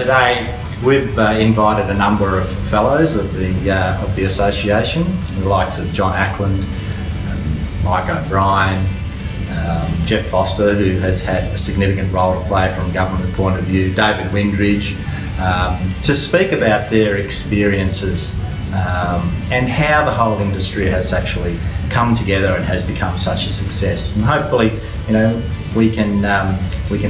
today we've invited a number of fellows of the association, the likes of John Ackland, Mike O'Brien, Jeff Foster, who has had a significant role to play from a government point of view, David Windridge, to speak about their experiences and how the whole industry has actually come together and has become such a success. And hopefully, we can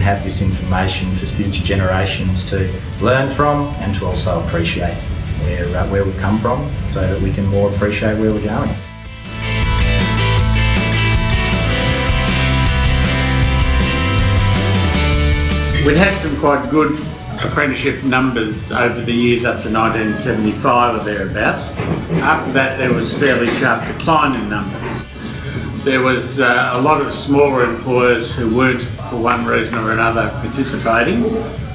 have this information for future generations to learn from and to also appreciate where we've come from, so that we can more appreciate where we're going. We'd had some quite good apprenticeship numbers over the years up to 1975 or thereabouts. After that there was fairly sharp decline in numbers. There was a lot of smaller employers who weren't, for one reason or another, participating.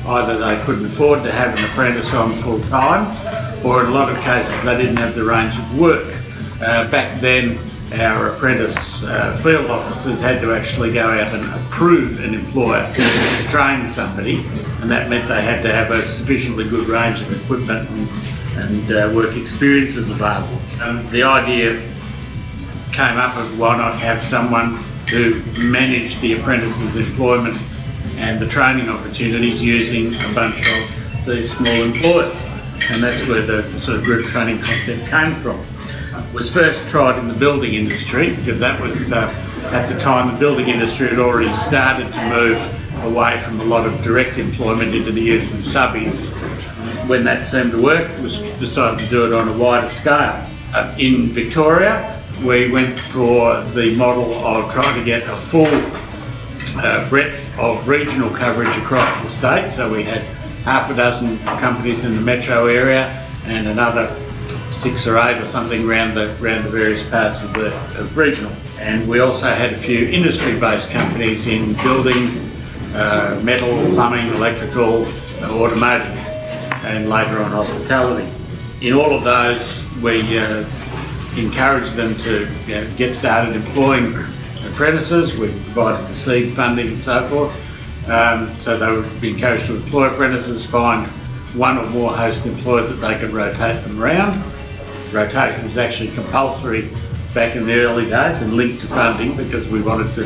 Either they couldn't afford to have an apprentice on full time, or in a lot of cases they didn't have the range of work. Back then our apprentice field officers had to actually go out and approve an employer to train somebody, and that meant they had to have a sufficiently good range of equipment and work experiences available. The idea came up of why not have someone who managed the apprentices' employment and the training opportunities using a bunch of these small employers, and that's where the sort of group training concept came from. It was first tried in the building industry, because that was at the time the building industry had already started to move away from a lot of direct employment into the use of subbies. When that seemed to work, it was decided to do it on a wider scale. In Victoria, we went for the model of trying to get a full breadth of regional coverage across the state. So we had half a dozen companies in the metro area and another 6 or 8 or something around the various parts of the regional. And we also had a few industry-based companies in building, metal, plumbing, electrical, automotive, and later on hospitality. In all of those, we encouraged them to get started employing apprentices. We provided the seed funding and so forth. So they would be encouraged to employ apprentices, find one or more host employers that they could rotate them around. Rotation was actually compulsory back in the early days and linked to funding, because we wanted to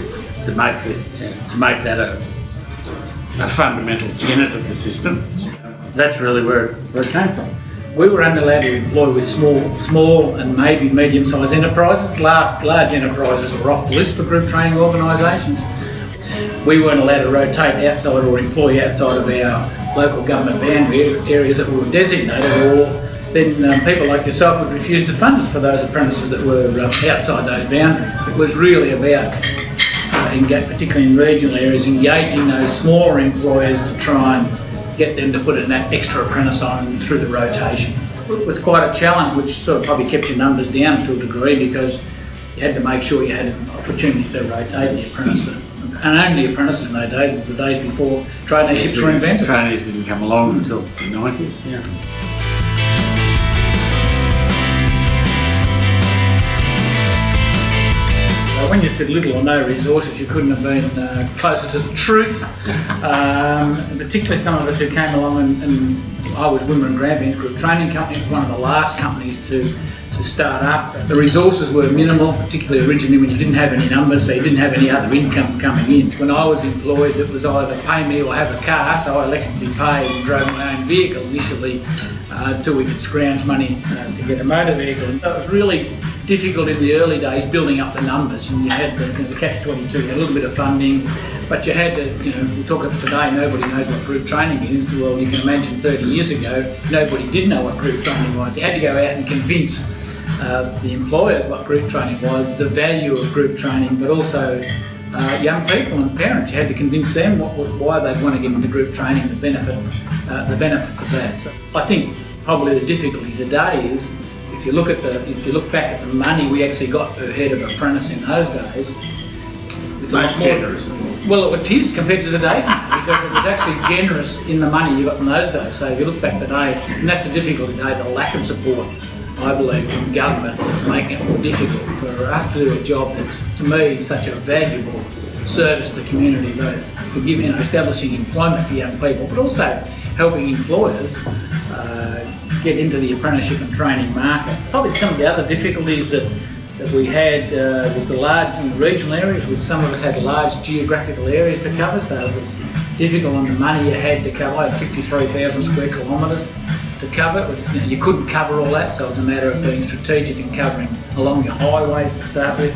make that a fundamental tenet of the system. That's really where it came from. We were only allowed to employ with small and maybe medium-sized enterprises. Large enterprises were off the list for group training organisations. We weren't allowed to rotate outside or employ outside of our local government boundary areas that we were designated, or then people like yourself would refuse to fund us for those apprentices that were outside those boundaries. It was really about, particularly in regional areas, engaging those smaller employers to try and get them to put in that extra apprentice on through the rotation. It was quite a challenge, which sort of probably kept your numbers down to a degree, because you had to make sure you had an opportunity to rotate the apprentice. And only apprentices in those days. It was the days before traineeships were invented. Trainees didn't come along until the 90s. Yeah. When you said little or no resources, you couldn't have been closer to the truth. Particularly some of us who came along, and I was Wimmera Grampians Group Training Company. It was one of the last companies to start up. The resources were minimal, particularly originally when you didn't have any numbers, so you didn't have any other income coming in. When I was employed, it was either pay me or have a car, so I elected to be paid and drove my own vehicle initially until we could scrounge money to get a motor vehicle. So it was really difficult in the early days building up the numbers, and you had the catch-22, you had a little bit of funding, but you had to, we talk about today, nobody knows what group training is. Well, you can imagine 30 years ago, nobody did know what group training was. You had to go out and convince the employers what group training was, the value of group training, but also young people and parents. You had to convince them why they'd want to get into group training, the benefits of that. So I think probably the difficulty today is, if you look back at the money we actually got per head of apprentice in those days, it's most generous. Well, it is compared to today's money, because it was actually generous in the money you got in those days. So if you look back today, and that's the difficulty today, the lack of support, I believe, from governments, that's making it more difficult for us to do a job that's, to me, such a valuable service to the community, both for establishing employment for young people, but also helping employers get into the apprenticeship and training market. Probably some of the other difficulties that we had was the large in regional areas, which some of us had large geographical areas to cover, so it was difficult on the money you had to cover. I had 53,000 square kilometres to cover. It was, you couldn't cover all that, so it was a matter of being strategic and covering along your highways to start with.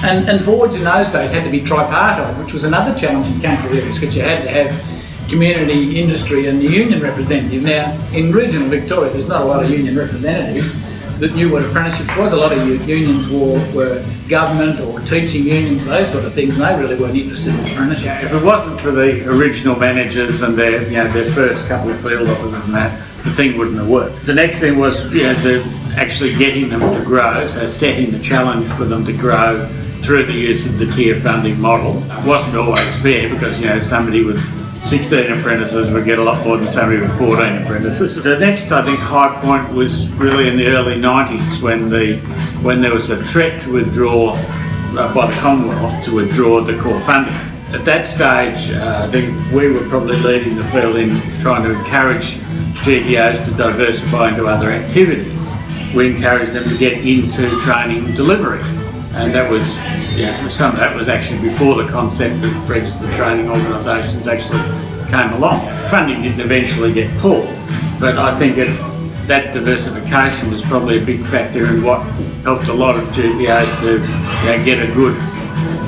And boards in those days had to be tripartite, which was another challenge in country areas, because you had to have community, industry and the union representative. Now, in regional Victoria, there's not a lot of union representatives that knew what apprenticeships was. A lot of unions were government or teaching unions, those sort of things, and they really weren't interested in apprenticeships. If it wasn't for the original managers and their first couple of field officers and that, the thing wouldn't have worked. The next thing was actually getting them to grow, so setting the challenge for them to grow through the use of the tier funding model. It wasn't always fair because somebody with 16 apprentices would get a lot more than somebody with 14 apprentices. The next, I think, high point was really in the early 90s when there was a threat to withdraw by the Commonwealth to withdraw the core funding. At that stage, I think we were probably leading the field in trying to encourage GTOs to diversify into other activities. We encouraged them to get into training and delivery, and that was, some of that was actually before the concept of registered training organisations actually came along. Funding didn't eventually get pulled, but I think that diversification was probably a big factor in what helped a lot of GTOs to get a good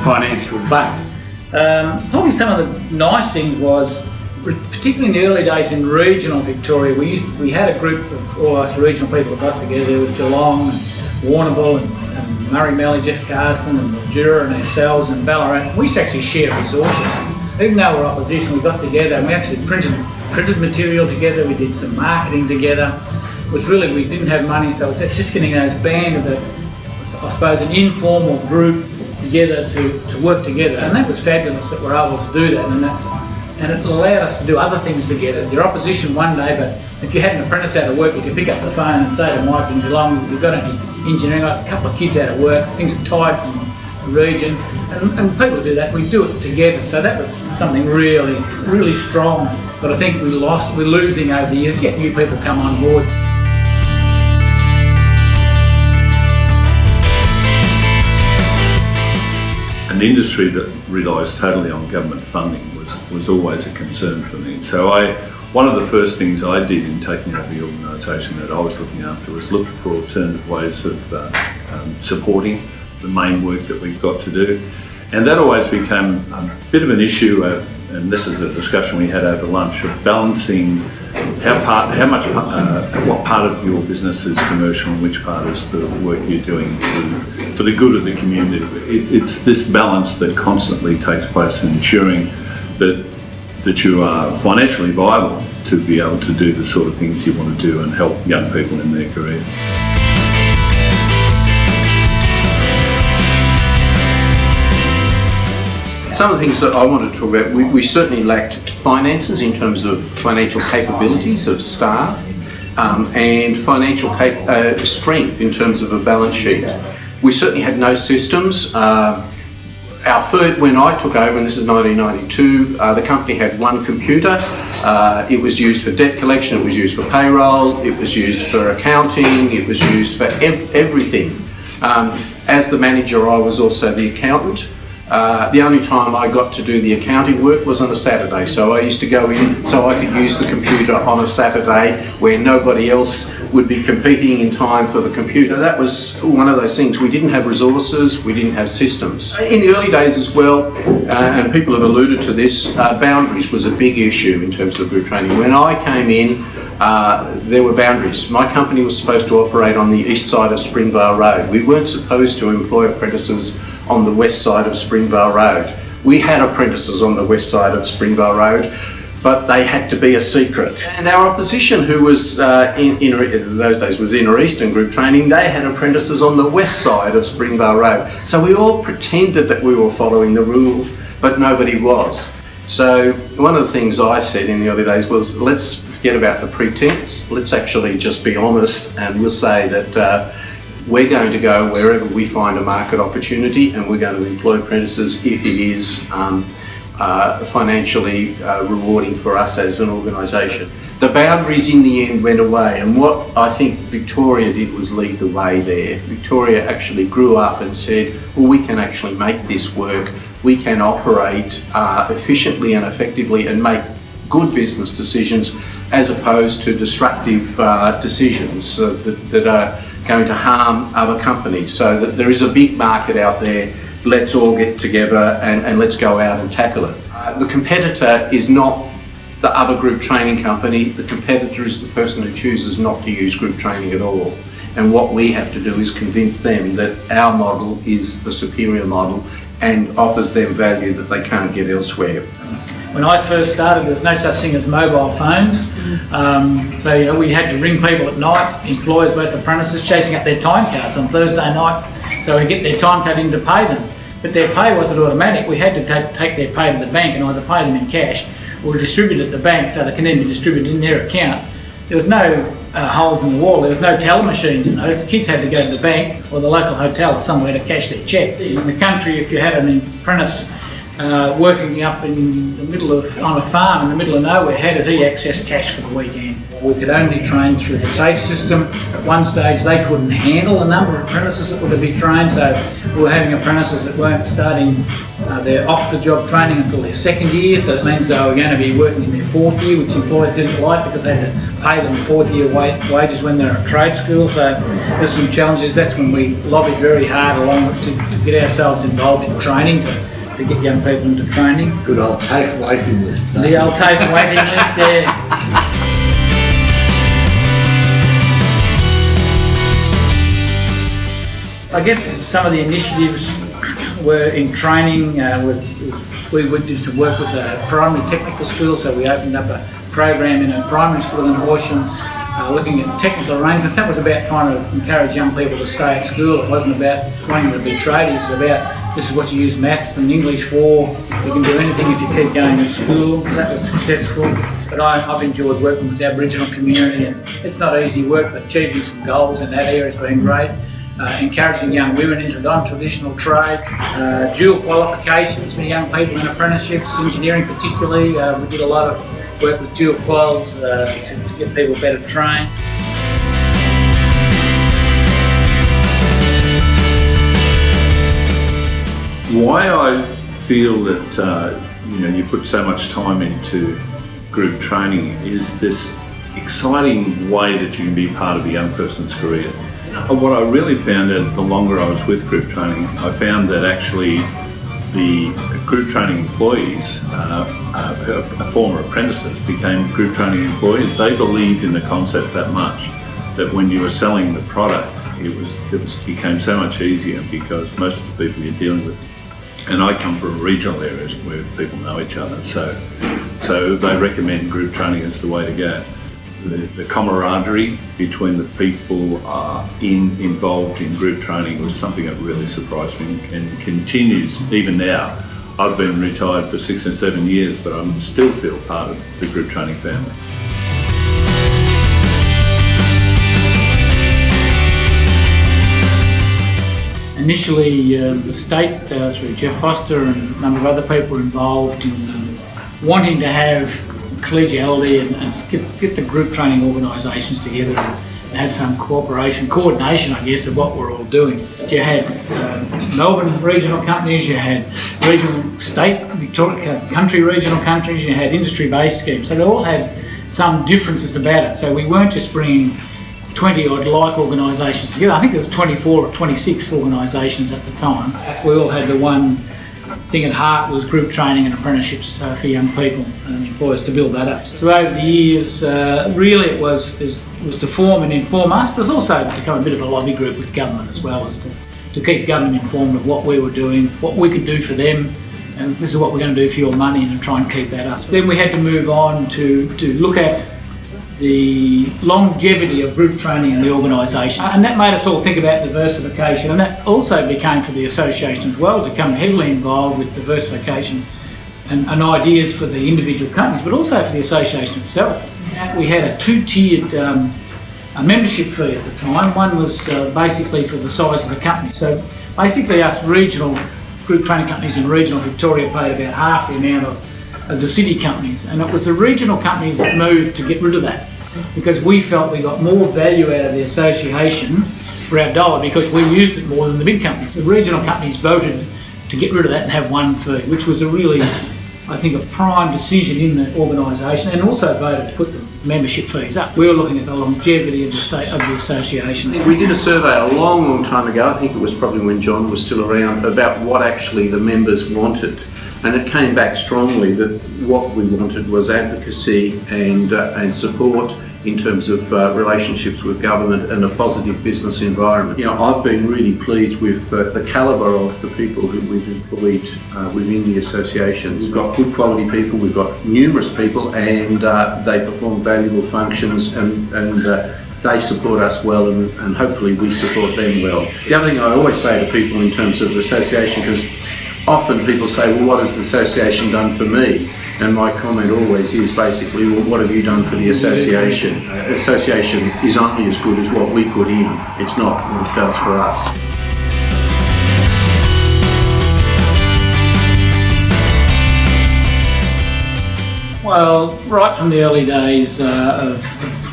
financial base. Probably some of the nice things was, particularly in the early days in regional Victoria, we had a group of all us regional people that got together. There was Geelong, and Warrnambool, and Murray Mallee, Jeff Carson, and Mildura, and ourselves, and Ballarat. We used to actually share resources. Even though we're opposition, we got together and we actually printed material together. We did some marketing together. It was really, we didn't have money, so it's just getting those band of I suppose, an informal group together to work together, and that was fabulous that we're able to do that. And it allowed us to do other things together. You're opposition one day, but if you had an apprentice out of work, you could pick up the phone and say to Mike in Geelong, we've got any engineering, like a couple of kids out of work, things are tight from the region, and people do that, we do it together. So that was something really, really strong, but I think we're losing over the years to get new people come on board. An industry that relies totally on government funding was always a concern for me. So one of the first things I did in taking over the organisation that I was looking after was look for alternative ways of supporting the main work that we've got to do. And that always became a bit of an issue, and this is a discussion we had over lunch, of balancing what part of your business is commercial and which part is the work you're doing for the good of the community. It's this balance that constantly takes place in ensuring that you are financially viable to be able to do the sort of things you want to do and help young people in their careers. Some of the things that I want to talk about, we certainly lacked finances in terms of financial capabilities of staff and financial strength in terms of a balance sheet. We certainly had no systems. When I took over, and this is 1992, the company had one computer. It was used for debt collection, it was used for payroll, it was used for accounting, it was used for everything. As the manager, I was also the accountant. The only time I got to do the accounting work was on a Saturday, so I used to go in so I could use the computer on a Saturday where nobody else would be competing in time for the computer. That was one of those things. We didn't have resources, we didn't have systems. In the early days as well, and people have alluded to this, boundaries was a big issue in terms of group training. When I came in, there were boundaries. My company was supposed to operate on the east side of Springvale Road. We weren't supposed to employ apprentices on the west side of Springvale Road. We had apprentices on the west side of Springvale Road, but they had to be a secret. And our opposition, who was in those days was Inner Eastern Group Training, they had apprentices on the west side of Springvale Road. So we all pretended that we were following the rules, but nobody was. So one of the things I said in the early days was, let's forget about the pretense, let's actually just be honest, and we'll say that we're going to go wherever we find a market opportunity, and we're going to employ apprentices if it is financially rewarding for us as an organisation. The boundaries in the end went away, and what I think Victoria did was lead the way there. Victoria actually grew up and said, well, we can actually make this work, we can operate efficiently and effectively and make good business decisions as opposed to destructive decisions that are going to harm other companies. So that there is a big market out there. Let's all get together and let's go out and tackle it. The competitor is not the other group training company. The competitor is the person who chooses not to use group training at all. And what we have to do is convince them that our model is the superior model and offers them value that they can't get elsewhere. When I first started, there was no such thing as mobile phones. So we had to ring people at night, employers, both apprentices, chasing up their time cards on Thursday nights so we get their time card in to pay them. But their pay wasn't automatic. We had to take their pay to the bank and either pay them in cash or distribute it at the bank so they can then be distributed in their account. There was no holes in the wall, there was no teller machines in those. The kids had to go to the bank or the local hotel or somewhere to cash their cheque. In the country, if you had an apprentice working up in the middle of, on a farm in the middle of nowhere, how does he access cash for the weekend? We could only train through the TAFE system. At one stage they couldn't handle the number of apprentices that were to be trained, so we were having apprentices that weren't starting their off-the-job training until their second year, so it means they were going to be working in their fourth year, which employers didn't like because they had to pay them fourth year wages when they're at trade school. So there's some challenges. That's when we lobbied very hard along to get ourselves involved in training, to get young people into training. Good old TAFE waiting list. The old TAFE waiting list, yeah. I guess some of the initiatives were in training. We did some work with a primary technical school, so we opened up a program in a primary school in Horsham, looking at technical arrangements. That was about trying to encourage young people to stay at school. It wasn't about wanting to be tradies. It was about, this is what you use maths and English for. You can do anything if you keep going to school. That was successful. But I've enjoyed working with the Aboriginal community, and it's not easy work, but achieving some goals in that area has been great. Encouraging young women into non-traditional trades, dual qualifications for young people in apprenticeships, engineering particularly. We did a lot of work with dual quals to get people better trained. Why I feel that you put so much time into group training is this exciting way that you can be part of a young person's career. What I really found out the longer I was with group training, I found that actually the group training employees, former apprentices, became group training employees. They believed in the concept that much that when you were selling the product, it became so much easier because most of the people you're dealing with, and I come from regional areas where people know each other, so they recommend group training as the way to go. The camaraderie between the people involved in group training was something that really surprised me and continues even now. I've been retired for 6 or 7 years, but I still feel part of the group training family. Initially, the state, through Jeff Foster and a number of other people, were involved in wanting to have collegiality and get the group training organisations together and have some coordination, I guess, of what we're all doing. You had Melbourne regional companies, you had regional state, Victoria country regional countries, you had industry-based schemes, so they all had some differences about it. So we weren't just bringing 20 odd like organisations together. I think there was 24 or 26 organisations at the time. We all had the one thing at heart, was group training and apprenticeships for young people and employers, to build that up. So over the years, really it was to form and inform us, but it was also to become a bit of a lobby group with government as well, as to keep government informed of what we were doing, what we could do for them, and this is what we're going to do for your money, and to try and keep that up. Then we had to move on to look at the longevity of group training in the organisation, and that made us all think about diversification, and that also became for the association as well, to become heavily involved with diversification and ideas for the individual companies, but also for the association itself. We had a two-tiered membership fee at the time. One was basically for the size of the company. So basically us regional group training companies in regional Victoria paid about half the amount of the city companies, and it was the regional companies that moved to get rid of that, because we felt we got more value out of the association for our dollar because we used it more than the big companies. The regional companies voted to get rid of that and have one fee, which was a really, I think, a prime decision in the organisation, and also voted to put the membership fees up. We were looking at the longevity of the association. We did a survey a long time ago, I think it was probably when John was still around, about what actually the members wanted. And it came back strongly that what we wanted was advocacy and support in terms of relationships with government and a positive business environment. You know, I've been really pleased with the calibre of the people who we've employed within the association. We've got good quality people, we've got numerous people, and they perform valuable functions, and they support us well, and hopefully we support them well. The other thing I always say to people in terms of the association, because often people say, well, what has the association done for me? And my comment always is basically, well, what have you done for the association? Association is only as good as what we put in. It's not what it does for us. Well, right from the early days of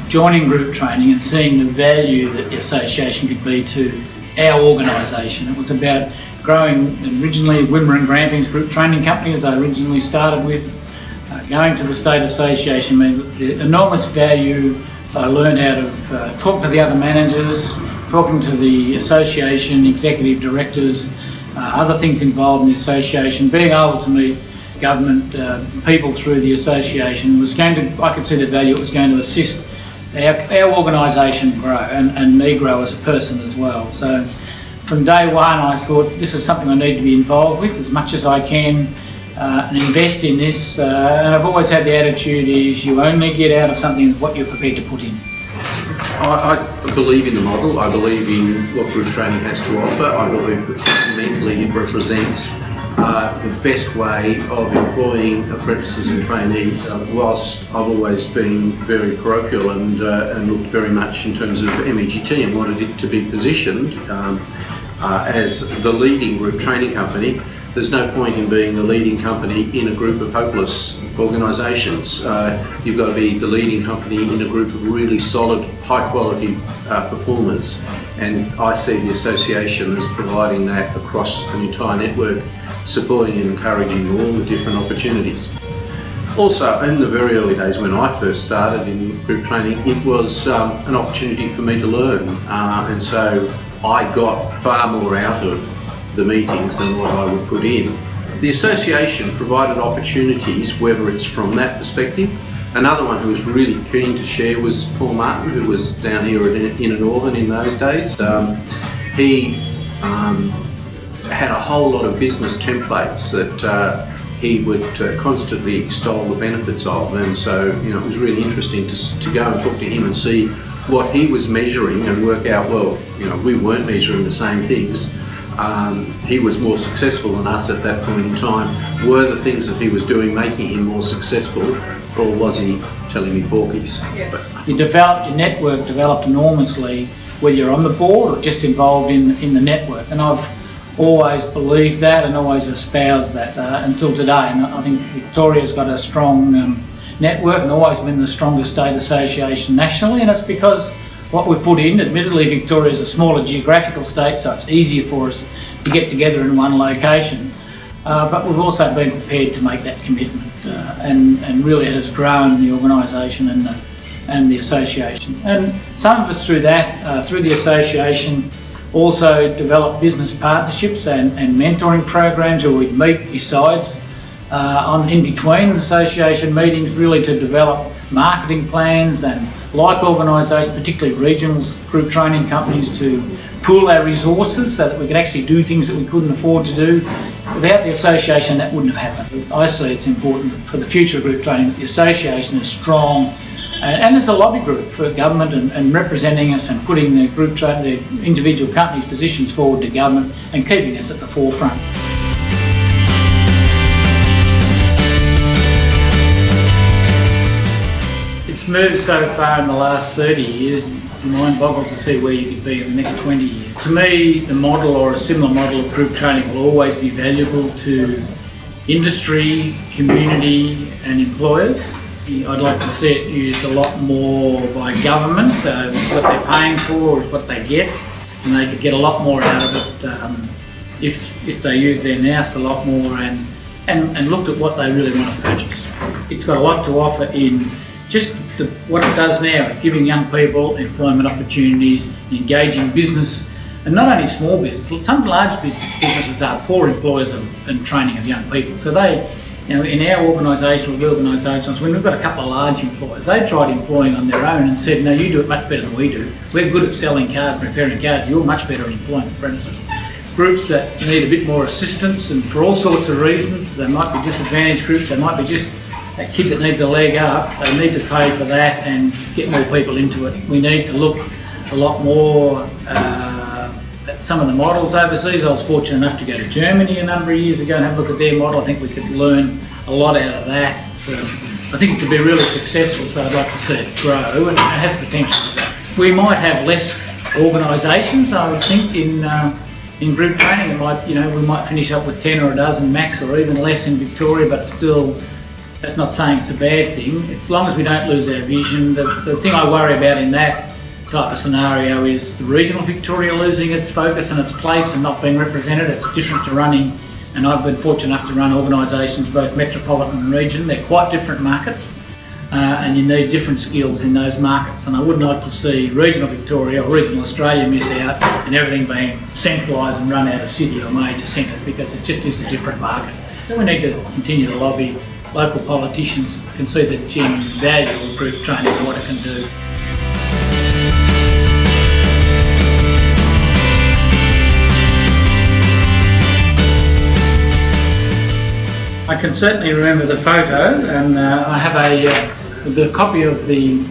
joining group training and seeing the value that the association could be to our organisation, it was about growing originally Wimmera and Grampians Group Training Company, as I originally started with, going to the State Association. I mean, the enormous value I learned out of talking to the other managers, talking to the association, executive directors, other things involved in the association, being able to meet government people through the association was going to, I could see the value it was going to assist our organisation grow and me grow as a person as well. So from day one I thought this is something I need to be involved with as much as I can and invest in this, and I've always had the attitude is you only get out of something what you're prepared to put in. I believe in the model, I believe in what group training has to offer, I believe that fundamentally it represents the best way of employing apprentices and trainees. Whilst I've always been very parochial and looked very much in terms of MEGT and wanted it to be positioned as the leading group training company, there's no point in being the leading company in a group of hopeless organisations. You've got to be the leading company in a group of really solid, high quality performers, and I see the association as providing that across an entire network, supporting and encouraging all the different opportunities. Also, in the very early days when I first started in group training, it was an opportunity for me to learn, and so I got far more out of the meetings than what I would put in. The association provided opportunities, whether it's from that perspective. Another one who was really keen to share was Paul Martin, who was down here in Northern in those days. He had a whole lot of business templates that he would constantly extol the benefits of, and so it was really interesting to go and talk to him and see what he was measuring and work out, well, we weren't measuring the same things. He was more successful than us at that point in time. Were the things that he was doing making him more successful, or was he telling me porkies? Yeah. Your network developed enormously, whether you're on the board or just involved in the network, and I've always believed that and always espoused that until today. And I think Victoria's got a strong network and always been the strongest state association nationally, and it's because what we've put in. Admittedly, Victoria is a smaller geographical state, so it's easier for us to get together in one location, but we've also been prepared to make that commitment, and really it has grown the organisation and the association. And some of us through that, through the association, also developed business partnerships and mentoring programs where we'd meet besides in between association meetings, really to develop marketing plans and like organisations, particularly regional group training companies, to pool our resources so that we could actually do things that we couldn't afford to do. Without the association, that wouldn't have happened. I see it's important for the future of group training that the association is strong and as a lobby group for government and representing us and putting the the individual companies' positions forward to government and keeping us at the forefront. It's it's moved so far in the last 30 years, your mind boggles to see where you could be in the next 20 years. To me, the model or a similar model of group training will always be valuable to industry, community and employers. I'd like to see it used a lot more by government. What they're paying for is what they get, and they could get a lot more out of it if they use their nous a lot more and looked at what they really want to purchase. It's got a lot to offer in just what it does now. It's giving young people employment opportunities, engaging business, and not only small business. Some large businesses are poor employers and training of young people. So they, in our organisation or organisations, when we've got a couple of large employers, they tried employing on their own and said, no, you do it much better than we do. We're good at selling cars and repairing cars. You're much better at employing apprentices. Groups that need a bit more assistance, and for all sorts of reasons, they might be disadvantaged groups, they might be just that kid that needs a leg up, they need to pay for that and get more people into it. We need to look a lot more at some of the models overseas. I was fortunate enough to go to Germany a number of years ago and have a look at their model. I think we could learn a lot out of that. I think it could be really successful, so I'd like to see it grow, and it has potential for that. We might have less organisations, I would think, in group training. It might, we might finish up with 10 or a dozen max, or even less in Victoria, but still, that's not saying it's a bad thing. As long as we don't lose our vision. The thing I worry about in that type of scenario is the regional Victoria losing its focus and its place and not being represented. It's different to running, and I've been fortunate enough to run organisations, both metropolitan and region. They're quite different markets, and you need different skills in those markets. And I wouldn't like to see regional Victoria or regional Australia miss out and everything being centralised and run out of city or major centres, because it just is a different market. So we need to continue to lobby. Local politicians can see the genuine value of group training and what it can do. I can certainly remember the photo, and I have the copy of the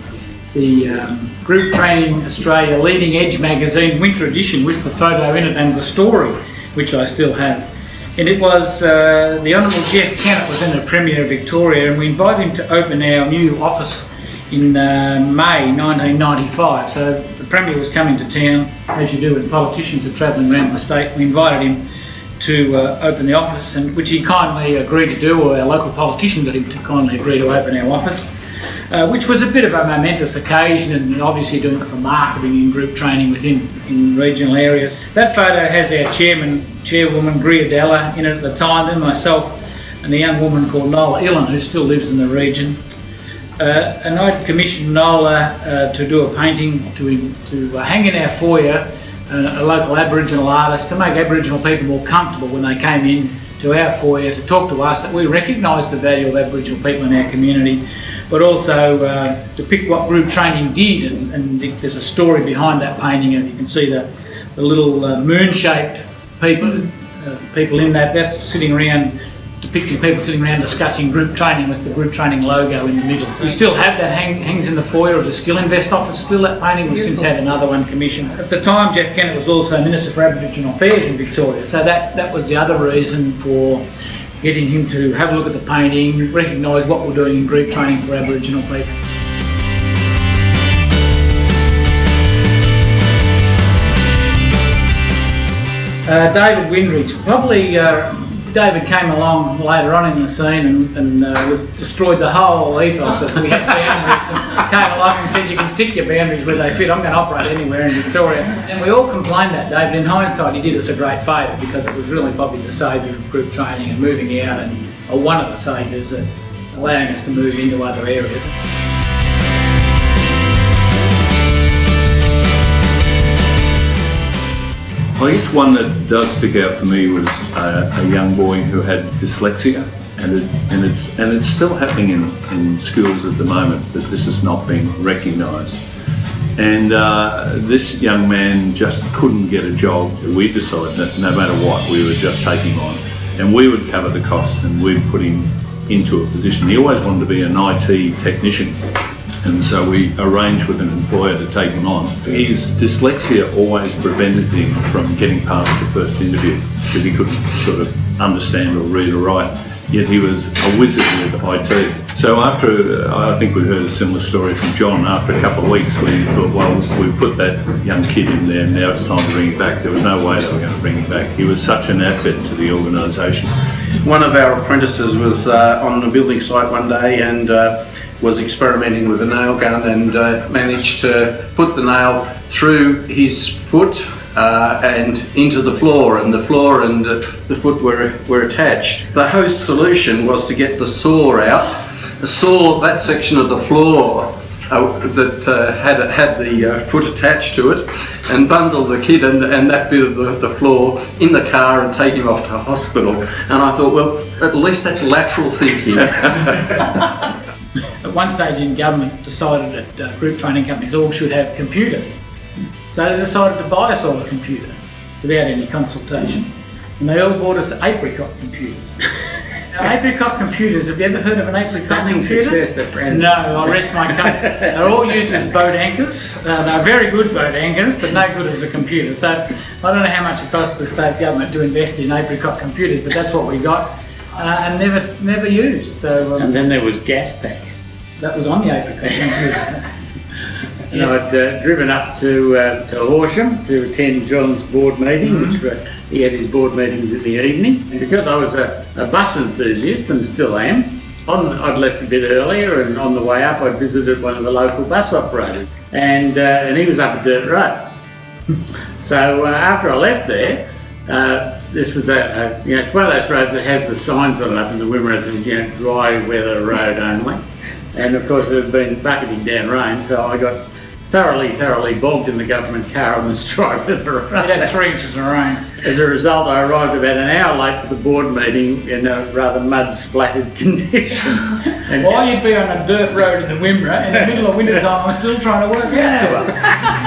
Group Training Australia Leading Edge magazine winter edition with the photo in it and the story, which I still have. And it was the Honourable Jeff Kennett was in the Premier of Victoria, and we invited him to open our new office in May 1995. So the Premier was coming to town, as you do when politicians are travelling around the state. We invited him to open the office, and which he kindly agreed to do, or our local politician got him to kindly agree to open our office, which was a bit of a momentous occasion, and obviously doing it for marketing and group training in regional areas. That photo has our chairwoman Greer Della in it at the time, and myself and a young woman called Nola Illen, who still lives in the region. And I'd commissioned Nola to do a painting to hang in our foyer, a local Aboriginal artist, to make Aboriginal people more comfortable when they came in to our foyer to talk to us, that we recognised the value of Aboriginal people in our community, but also depict what group training did. And there's a story behind that painting, and you can see the little moon-shaped people in that's sitting around, depicting people sitting around discussing group training with the group training logo in the middle. We still have that hangs in the foyer of the Skill Invest office, still that painting. We've since had another one commissioned. At the time, Jeff Kennett was also Minister for Aboriginal Affairs in Victoria, so that was the other reason for getting him to have a look at the painting, recognise what we're doing in group training for Aboriginal people. David Windridge, probably David came along later on in the scene and destroyed the whole ethos that we had boundaries, and came along and said you can stick your boundaries where they fit, I'm going to operate anywhere in Victoria. And we all complained that, David. In hindsight, he did us a great favour, because it was really probably the saviour of group training and moving out, or one of the saviours, allowing us to move into other areas. I guess one that does stick out for me was a young boy who had dyslexia, and it's still happening in schools at the moment, that this is not being recognised. And this young man just couldn't get a job. We decided that no matter what, we would just take him on, and we would cover the costs, and we'd put him into a position. He always wanted to be an IT technician, and so we arranged with an employer to take him on. His dyslexia always prevented him from getting past the first interview, because he couldn't sort of understand or read or write, yet he was a wizard with IT. So after, I think we heard a similar story from John, after a couple of weeks we thought, well, we put that young kid in there, now it's time to bring him back. There was no way they were going to bring him back. He was such an asset to the organisation. One of our apprentices was on a building site one day and was experimenting with a nail gun and managed to put the nail through his foot and into the floor, and the floor and the foot were attached. The host's solution was to get the saw out, saw that section of the floor that had the foot attached to it, and bundle the kid and that bit of the floor in the car and take him off to hospital. And I thought, well, at least that's lateral thinking. At one stage in government decided that group training companies all should have computers. So they decided to buy us all a computer without any consultation. And they all bought us apricot computers. Now, apricot computers, have you ever heard of an apricot computer? Success, that brand. No, I rest my case. They're all used as boat anchors. They're very good boat anchors, but no good as a computer. So I don't know how much it costs the state government to invest in apricot computers, but that's what we got and never used. So And then there was gas pack. that was on the apricot computer. And I'd driven up to Horsham to attend John's board meeting, which he had his board meetings in the evening. And because I was a bus enthusiast and still am, I'd left a bit earlier, and on the way up I'd visited one of the local bus operators, and he was up a dirt road. So after I left there, this was it's one of those roads that has the signs on it up in the Wimmera that says, dry weather road only. And of course it had been bucketing down rain, so I got thoroughly bogged in the government car on this dry weather road. It had 3 inches of rain. As a result, I arrived about an hour late for the board meeting in a rather mud-splattered condition. And Why you'd be on a dirt road in the Wimmera in the middle of winter time, I'm still trying to work out to her.